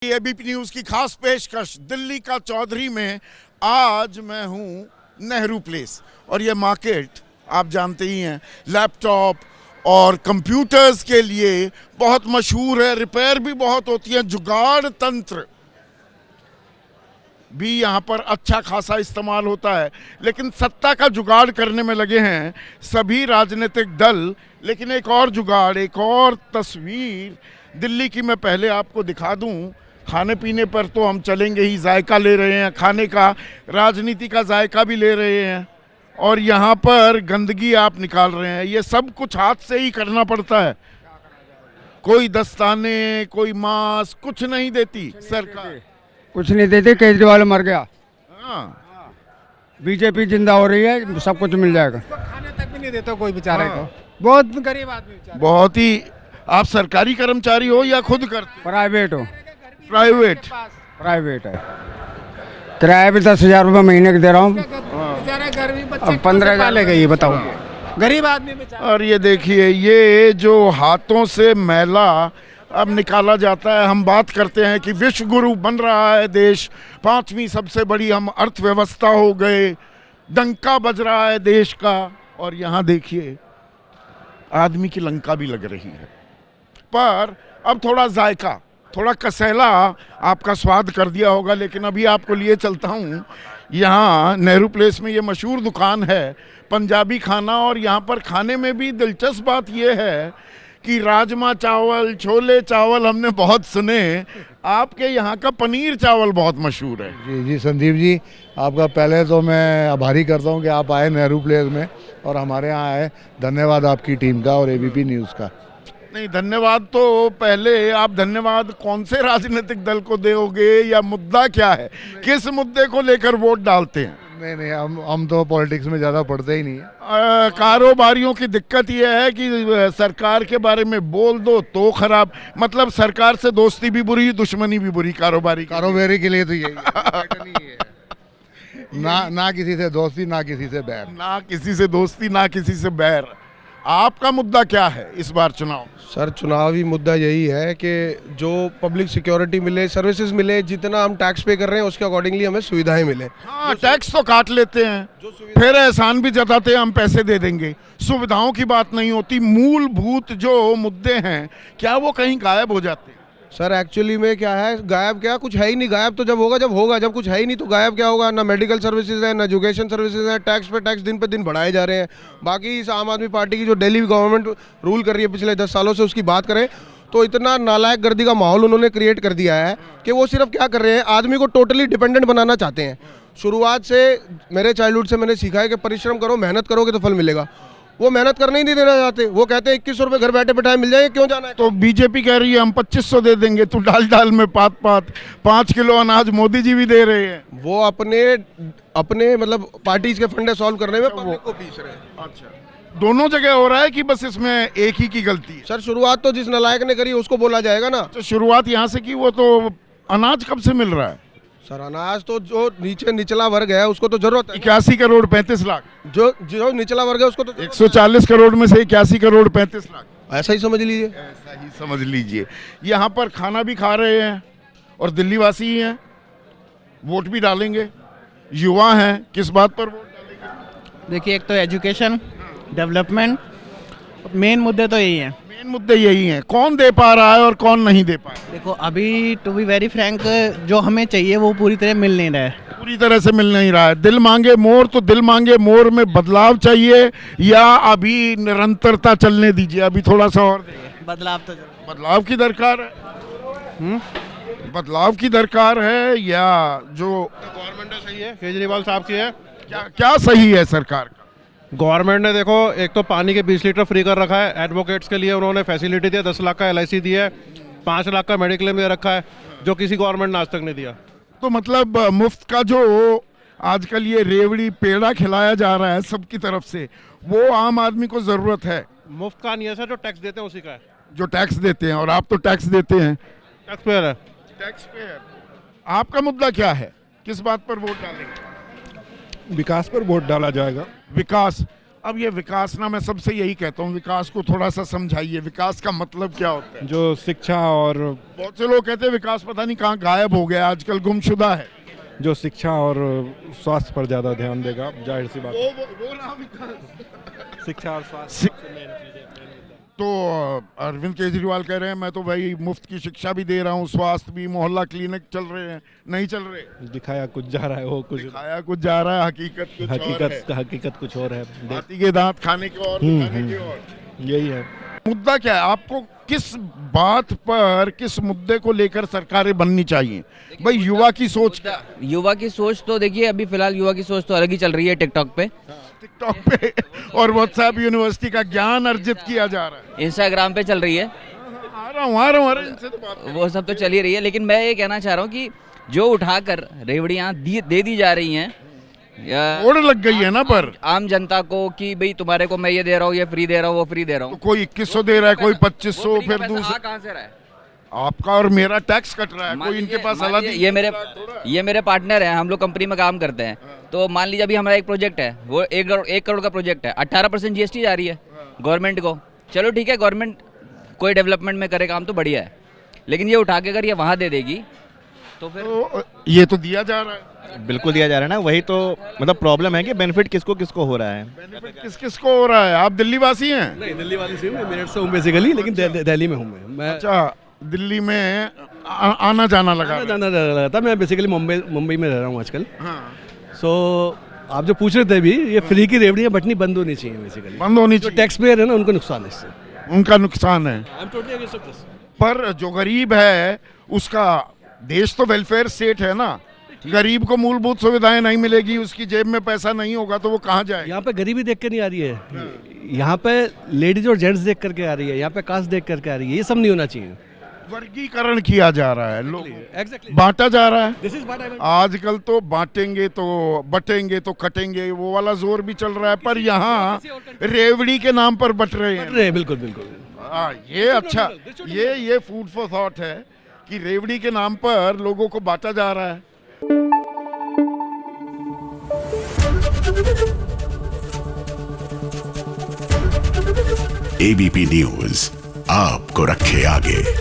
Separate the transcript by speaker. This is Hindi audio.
Speaker 1: एबीपी न्यूज की खास पेशकश दिल्ली का चौधरी में। आज मैं हूं नेहरू प्लेस और ये मार्केट आप जानते ही हैं, लैपटॉप और कंप्यूटर्स के लिए बहुत मशहूर है। रिपेयर भी बहुत होती है, जुगाड़ तंत्र भी यहाँ पर अच्छा खासा इस्तेमाल होता है। लेकिन सत्ता का जुगाड़ करने में लगे हैं सभी राजनीतिक दल। लेकिन एक और जुगाड़, एक और तस्वीर दिल्ली की मैं पहले आपको दिखा दूं। खाने पीने पर तो हम चलेंगे ही, जायका ले रहे हैं खाने का, राजनीति का जायका भी ले रहे हैं। और यहाँ पर गंदगी आप निकाल रहे हैं, ये सब कुछ हाथ से ही करना पड़ता है। कोई दस्ताने, कोई मास्क, कुछ नहीं देती सरकार,
Speaker 2: कुछ नहीं देते। केजरीवाल मर गया,
Speaker 1: हाँ।
Speaker 2: बीजेपी जिंदा हो रही है, सब कुछ मिल जाएगा।
Speaker 3: खाने तक भी नहीं देता कोई बेचारे को, बहुत गरीब आदमी बेचारा।
Speaker 1: बहुत ही। आप सरकारी कर्मचारी हो या खुद करते?
Speaker 2: प्राइवेट हो?
Speaker 1: प्राइवेट।
Speaker 2: प्राइवेट है। किराया भी 10,000 रुपये महीने का दे रहा हूँ।
Speaker 3: बेचारा गरीब बच्चे
Speaker 2: अब 15,000
Speaker 3: पालेगा, ये बताओ। गरीब आदमी बेचारा।
Speaker 1: और ये देखिए, ये जो हाथों से मैला अब निकाला जाता है। हम बात करते हैं कि विश्व गुरु बन रहा है देश, 5वीं सबसे बड़ी हम अर्थव्यवस्था हो गए, डंका बज रहा है देश का। और यहाँ देखिए, आदमी की लंका भी लग रही है। पर अब थोड़ा जायका, थोड़ा कसैला आपका स्वाद कर दिया होगा। लेकिन अभी आपको लिए चलता हूँ, यहाँ नेहरू प्लेस में ये मशहूर दुकान है पंजाबी खाना। और यहाँ पर खाने में भी दिलचस्प बात ये है कि राजमा चावल, छोले चावल हमने बहुत सुने। आपके यहाँ का पनीर चावल बहुत मशहूर है।
Speaker 4: जी जी संदीप जी, आपका पहले तो मैं आभारी करता हूँ कि आप आए नेहरू प्लेस में और हमारे यहाँ आए। धन्यवाद आपकी टीम का और एबीपी न्यूज़ का।
Speaker 1: नहीं, धन्यवाद तो पहले आप धन्यवाद कौन से राजनीतिक दल को दोगे या मुद्दा क्या है, किस मुद्दे को लेकर वोट डालते हैं?
Speaker 4: नहीं नहीं, हम तो पॉलिटिक्स में ज़्यादा पढ़ते ही नहीं है।
Speaker 1: कारोबारियों की दिक्कत यह है कि सरकार के बारे में बोल दो तो खराब, मतलब सरकार से दोस्ती भी बुरी, दुश्मनी भी बुरी। कारोबारी
Speaker 4: के लिए तो यही है। ना किसी से दोस्ती, ना किसी से बैर।
Speaker 1: ना किसी से दोस्ती, ना किसी से बैर। आपका मुद्दा क्या है इस बार चुनाव?
Speaker 5: सर, चुनावी मुद्दा यही है कि जो पब्लिक सिक्योरिटी मिले, सर्विसेज मिले, जितना हम टैक्स पे कर रहे हैं उसके अकॉर्डिंगली हमें सुविधाएं मिले।
Speaker 1: हाँ, टैक्स तो काट लेते हैं, फिर एहसान भी जताते हैं हम पैसे दे देंगे। सुविधाओं की बात नहीं होती। मूलभूत जो मुद्दे हैं, क्या वो कहीं गायब हो जाते हैं?
Speaker 5: सर, एक्चुअली में क्या है, गायब क्या, कुछ है ही नहीं। गायब तो जब होगा, जब कुछ है ही नहीं तो गायब क्या होगा। ना मेडिकल सर्विसेज है, ना एजुकेशन सर्विसेज है। टैक्स पे टैक्स दिन पे दिन बढ़ाए जा रहे हैं। बाकी इस आम आदमी पार्टी की जो दिल्ली गवर्नमेंट रूल कर रही है पिछले 10 सालों से, उसकी बात करें तो इतना नालायक गर्दी का माहौल उन्होंने क्रिएट कर दिया है कि वो सिर्फ क्या कर रहे हैं, आदमी को टोटली डिपेंडेंट बनाना चाहते हैं। शुरुआत से मेरे चाइल्डहुड से मैंने सीखा है कि परिश्रम करो, मेहनत करोगे तो फल मिलेगा। वो मेहनत करने ही नहीं देना चाहते। वो कहते हैं 2100 रुपये घर बैठे बैठाए मिल जाएंगे, क्यों जाना है।
Speaker 1: तो बीजेपी कह रही है हम 2500 दे देंगे, तो डाल में पात 5 किलो अनाज मोदी जी भी दे रहे हैं।
Speaker 5: वो अपने मतलब पार्टीज के फंडे सॉल्व करने में पब्लिक को पीस रहे हैं।
Speaker 1: अच्छा, दोनों जगह हो रहा है कि बस इसमें एक ही की गलती है?
Speaker 5: सर, शुरुआत तो जिस नालायक ने करी उसको बोला जाएगा ना।
Speaker 1: तो शुरुआत यहाँ से की, वो तो अनाज कब से मिल रहा है?
Speaker 5: सर, अनाज तो जो निचला वर्ग है उसको तो जरूरत है।
Speaker 1: 81 करोड़ 35 लाख,
Speaker 5: जो निचला वर्ग है उसको तो
Speaker 1: 140 करोड़ में से 81 करोड़ 35 लाख,
Speaker 5: ऐसा ही समझ लीजिए।
Speaker 1: ऐसा ही समझ लीजिए। यहाँ पर खाना भी खा रहे हैं और दिल्ली वासी ही हैं, वोट भी डालेंगे, युवा हैं। किस बात पर वोट डालेंगे?
Speaker 6: देखिए, एक तो एजुकेशन, डेवलपमेंट, मेन मुद्दे तो यही हैं।
Speaker 1: मेन मुद्दे यही हैं। कौन दे पा रहा है और कौन नहीं दे पा रहा?
Speaker 6: देखो, अभी टू बी वेरी फ्रैंक, जो हमें चाहिए वो पूरी तरह मिल नहीं रहा है।
Speaker 1: पूरी तरह से मिल नहीं रहा है। दिल मांगे मोर, तो दिल मांगे मोर में बदलाव चाहिए या अभी निरंतरता चलने दीजिए? अभी थोड़ा सा और
Speaker 6: बदलाव तो
Speaker 1: बदलाव की दरकार है। बदलाव की दरकार है या जो
Speaker 7: गवर्नमेंट है सही है, केजरीवाल साहब की है।
Speaker 1: क्या सही है सरकार का?
Speaker 7: गवर्नमेंट ने देखो, एक तो पानी के 20 लीटर फ्री कर रखा है एडवोकेट्स के लिए, उन्होंने फैसिलिटी दिया। 10 लाख का LIC दिया है, 5 लाख का मेडिक्लेम दे रखा है, जो किसी गवर्नमेंट ने आज तक नहीं दिया।
Speaker 1: तो मतलब मुफ्त का जो आजकल ये रेवड़ी पेड़ा खिलाया जा रहा है सबकी तरफ से, वो आम आदमी को जरूरत है?
Speaker 7: मुफ्त का नहीं है सर, जो टैक्स देते हैं उसी का है।
Speaker 1: जो टैक्स देते हैं, और आप तो टैक्स देते हैं।
Speaker 7: टैक्स पेयर है।
Speaker 1: Tax payer. आपका मुद्दा क्या है? किस बात पर वोट डालेंगे?
Speaker 8: विकास पर वोट डाला जाएगा।
Speaker 1: विकास। अब ये विकास ना, मैं सबसे यही कहता हूँ, विकास को थोड़ा सा समझाइए, विकास का मतलब क्या होता है?
Speaker 7: जो शिक्षा और
Speaker 1: बहुत से लोग कहते हैं विकास पता नहीं कहाँ गायब हो गया, आजकल गुमशुदा है।
Speaker 7: जो शिक्षा और स्वास्थ्य पर ज़्यादा ध्यान देगा, जाहिर सी बात है।
Speaker 1: वो ना विकास,
Speaker 7: शिक्षा और स्वास्थ्य
Speaker 1: तो अरविंद केजरीवाल कह रहे हैं मैं तो भाई मुफ्त की शिक्षा भी दे रहा हूँ, स्वास्थ्य भी, मोहल्ला क्लिनिक चल रहे हैं, नहीं चल रहे।
Speaker 7: दिखाया कुछ जा रहा है, वो कुछ
Speaker 1: खाया कुछ जा रहा है, हकीकत कुछ और है।
Speaker 7: हकीकत कुछ और है।
Speaker 1: हाथी के दांत खाने के और दिखाने के और।
Speaker 7: यही है
Speaker 1: मुद्दा क्या है? आपको किस बात पर, किस मुद्दे को लेकर सरकारें बननी चाहिए? भाई युवा की सोच क्या है?
Speaker 8: युवा की सोच तो देखिए, अभी फिलहाल युवा की सोच तो अलग ही चल रही है टिकटॉक पे,
Speaker 1: टिकटॉक पे और व्हाट्सएप यूनिवर्सिटी का ज्ञान अर्जित किया जा रहा है।
Speaker 8: इंस्टाग्राम पे चल रही है,
Speaker 1: आ रहा हूँ, अरे इनसे तो बात
Speaker 8: वो सब तो चल ही रही है। लेकिन मैं ये कहना चाह रहा हूँ कि जो उठाकर रेवड़ियाँ दे दी जा रही हैं या
Speaker 1: ओढ़ लग गई है ना पर
Speaker 8: आम जनता को कि भाई तुम्हारे को मैं ये दे रहा हूँ, ये फ्री दे रहा हूँ, वो फ्री दे रहा
Speaker 1: तो
Speaker 8: हूँ,
Speaker 1: कोई 2100 दे रहा है, कोई 2500, फिर दूसरा
Speaker 8: कहाँ से रहा है?
Speaker 1: आपका और मेरा टैक्स कट रहा है,
Speaker 8: मान
Speaker 1: कोई इनके
Speaker 8: लीजिए-
Speaker 1: पास
Speaker 8: मान
Speaker 1: अलग
Speaker 8: लीजिए ये मेरे पार्टनर हैं, हम लोग कंपनी में काम करते हैं। तो मान लीजिए अभी हमारा एक प्रोजेक्ट है, वो 1 करोड़ का प्रोजेक्ट है, 18% GST जा रही है गवर्नमेंट को। चलो ठीक है, गवर्नमेंट कोई डेवलपमेंट में करे काम तो बढ़िया है, लेकिन ये उठा के अगर ये वहाँ दे देगी तो फिर
Speaker 1: तो ये तो दिया जा रहा है।
Speaker 9: बिल्कुल दिया जा रहा है ना, वही तो मतलब प्रॉब्लम है कि बेनिफिट किसको किसको हो रहा है।
Speaker 1: बेनिफिट किस किस को हो रहा है? आप दिल्ली वासी हैं?
Speaker 10: नहीं, दिल्ली वाली से हूँ मैं, मेरठ से हूँ बेसिकली, लेकिन दिल्ली में हूँ मैं।
Speaker 1: अच्छा, दिल्ली में आना जाना लगा
Speaker 10: आना जाना लगा था। मैं बेसिकली मुंबई में रह रहा हूँ आजकल।
Speaker 1: हाँ।
Speaker 10: सो आप जो पूछ रहे थे अभी, ये फ्री की रेवड़ियाँ बटनी बंद होनी चाहिए बेसिकली।
Speaker 1: बंद होनी
Speaker 10: जो
Speaker 1: चाहिए,
Speaker 10: टैक्स पेयर है ना, उनको नुकसान है इससे।
Speaker 1: उनका नुकसान है।
Speaker 10: I am totally against of this.
Speaker 1: पर जो गरीब है उसका, देश तो वेलफेयर स्टेट है ना, गरीब को मूलभूत सुविधाएं नहीं मिलेगी, उसकी जेब में पैसा नहीं होगा तो वो कहाँ जाए?
Speaker 10: यहाँ पे गरीबी देख के नहीं आ रही है, यहाँ पे लेडीज और जेंट्स देख करके आ रही है, यहाँ पे कास्ट देख करके आ रही है। ये सब नहीं होना चाहिए।
Speaker 1: वर्गीकरण किया जा रहा है, लोग
Speaker 10: एग्जैक्टली,
Speaker 1: बांटा जा रहा है।
Speaker 10: दिस इज व्हाट आई
Speaker 1: आजकल तो बांटेंगे तो बटेंगे तो कटेंगे, वो वाला जोर भी चल रहा है, पर यहाँ रेवड़ी के नाम पर बट रहे हैं।
Speaker 10: बिल्कुल बिल्कुल।
Speaker 1: ये अच्छा, ये फूड फॉर थॉट है कि रेवड़ी के नाम पर लोगों को बांटा जा रहा है।
Speaker 11: ABP न्यूज आपको रखे आगे।